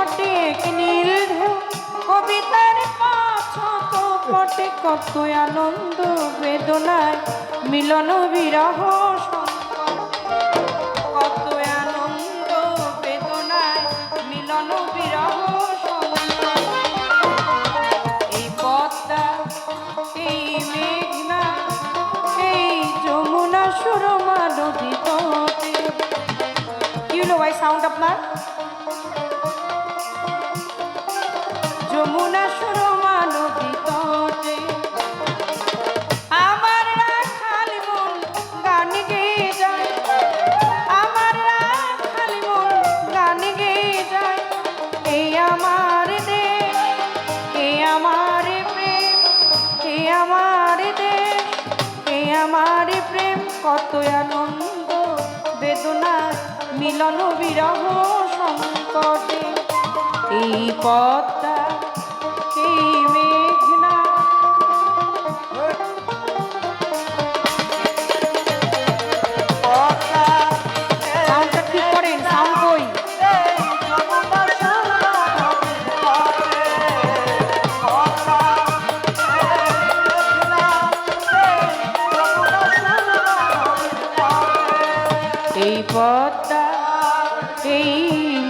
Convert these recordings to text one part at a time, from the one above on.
ফটিক নীল ঢেউ কবিতার পাছত পটে কত আনন্দ বেদনায় মিলন বিরহ কত আনন্দ বেদনায় মিলন বিরহ এই পদ্মা এই মেঘনা এই যমুনা সুরমা নদী তটে কি হলো ভাই সাউন্ড আপনার যমুনা সুরমা নদী তটে আমার রাখাল মন গান গেয়ে যায় আমার রাখাল মন গান গেয়ে যায় এই আমার দেশ এই আমার প্রেম এই আমার দেশ এই আমার প্রেম কত আনন্দ বেদনা মিলন বিরহ সংকটে এই পদ্মা এই মেঘনা সাউন্ডটা ঠিক করেন সাউন্ড কই এই পদ্মা এই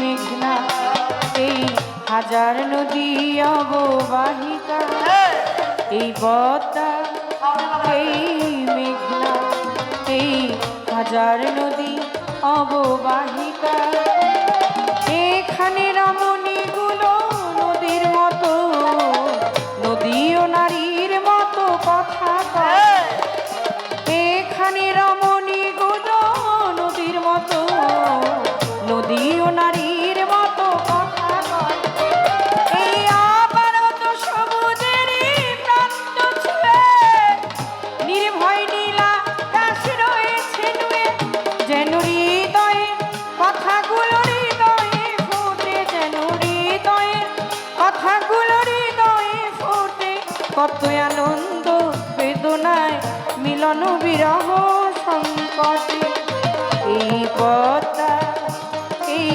মেঘনা এই হাজার নদী অববাহিকা এই পদ্মা এই মেঘনা এই হাজার নদী অববাহিকা এখানে রমণীগুলো নদীর মতো নদী ও নারীর মতো কথা কয় এখানে রমণীগুলো নদীর মতো নদী ও নারীর মতো কথা কয় এই আপারত সবুজের প্রান্ত ছুঁয়ে নির্ভয় নীলা কাশ রয়েছে নুয়ে যেন হৃদয়ে কথাগুলো হৃদয়ে ফোটে যেন হৃদয়ে কথাগুলো হৃদয়ে ফোটে কত আনন্দ বেদনায় মিলন বিরহ সংকটে এই পদ্মা এই